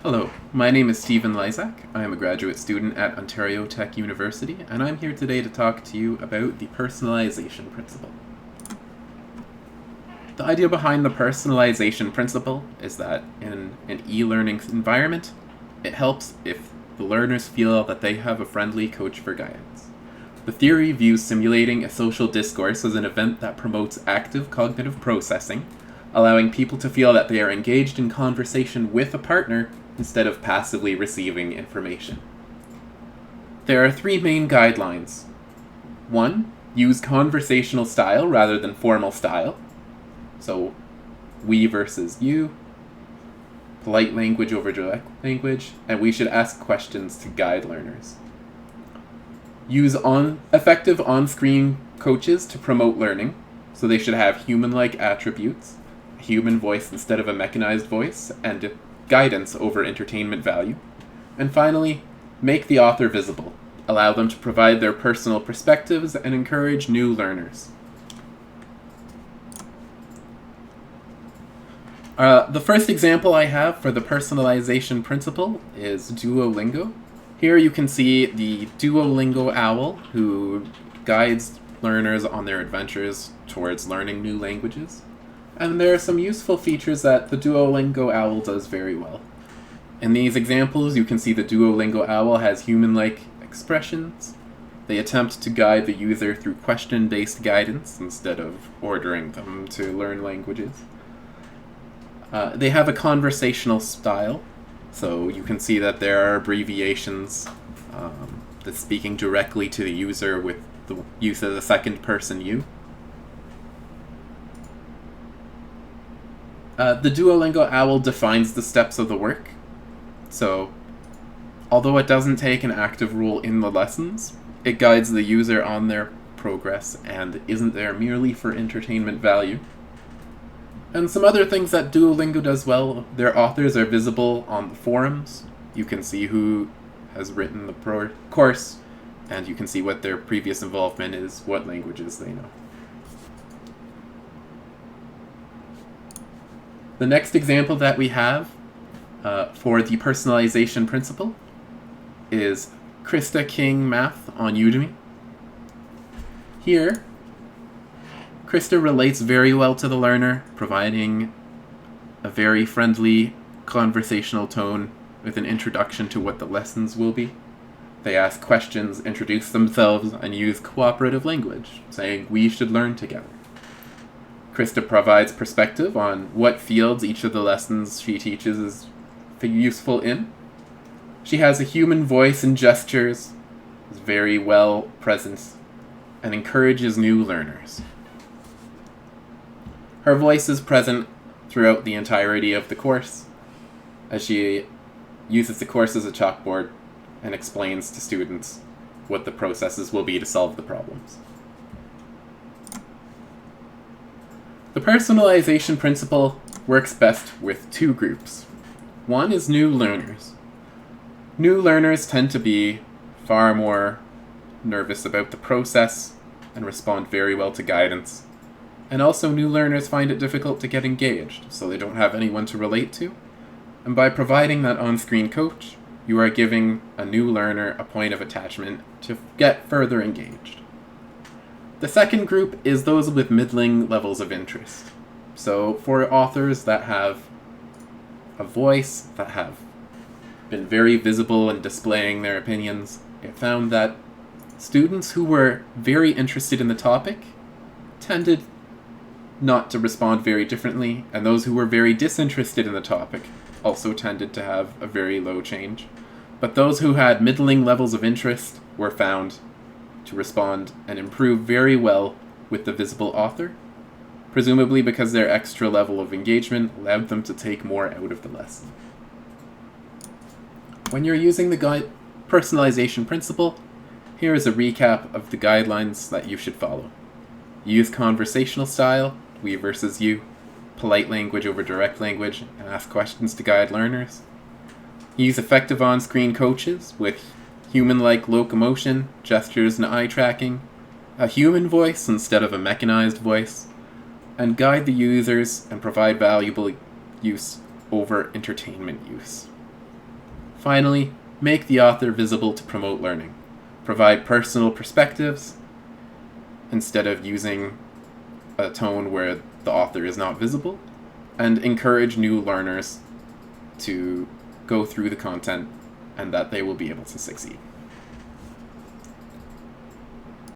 Hello, my name is Stephen Lysak. I am a graduate student at Ontario Tech University, and I'm here today to talk to you about the personalization principle. The idea behind the personalization principle is that in an e-learning environment, it helps if the learners feel that they have a friendly coach for guidance. The theory views simulating a social discourse as an event that promotes active cognitive processing, allowing people to feel that they are engaged in conversation with a partner instead of passively receiving information. There are three main guidelines. 1. Use conversational style rather than formal style. So, we versus you, polite language over direct language, and we should ask questions to guide learners. Use effective on-screen coaches to promote learning, so they should have human-like attributes, a human voice instead of a mechanized voice, and guidance over entertainment value. And finally, make the author visible. Allow them to provide their personal perspectives and encourage new learners. The first example I have for the personalization principle is Duolingo. Here you can see the Duolingo owl who guides learners on their adventures towards learning new languages. And there are some useful features that the Duolingo owl does very well. In these examples, you can see the Duolingo owl has human-like expressions. They attempt to guide the user through question-based guidance instead of ordering them to learn languages. They have a conversational style, so you can see that there are abbreviations that's speaking directly to the user with the use of the second person you. The Duolingo owl defines the steps of the work, so although it doesn't take an active role in the lessons, it guides the user on their progress and isn't there merely for entertainment value. And some other things that Duolingo does well, their authors are visible on the forums. You can see who has written the course, and you can see what their previous involvement is, what languages they know. The next example that we have for the personalization principle is Krista King Math on Udemy. Here, Krista relates very well to the learner, providing a very friendly conversational tone with an introduction to what the lessons will be. They ask questions, introduce themselves, and use cooperative language, saying we should learn together. Krista provides perspective on what fields each of the lessons she teaches is useful in. She has a human voice and gestures, is very well present, and encourages new learners. Her voice is present throughout the entirety of the course, as she uses the course as a chalkboard and explains to students what the processes will be to solve the problems. The personalization principle works best with two groups. One is new learners. New learners tend to be far more nervous about the process and respond very well to guidance. And also new learners find it difficult to get engaged, so they don't have anyone to relate to. And by providing that on-screen coach, you are giving a new learner a point of attachment to get further engaged. The second group is those with middling levels of interest. So for authors that have a voice, that have been very visible in displaying their opinions, it found that students who were very interested in the topic tended not to respond very differently, and those who were very disinterested in the topic also tended to have a very low change. But those who had middling levels of interest were found to respond and improve very well with the visible author, presumably because their extra level of engagement allowed them to take more out of the lesson. When you're using the personalization principle, here is a recap of the guidelines that you should follow. Use conversational style, we versus you, polite language over direct language, and ask questions to guide learners. Use effective on-screen coaches with human-like locomotion, gestures, and eye tracking, a human voice instead of a mechanized voice, and guide the users and provide valuable use over entertainment use. Finally, make the author visible to promote learning. Provide personal perspectives instead of using a tone where the author is not visible, and encourage new learners to go through the content and that they will be able to succeed.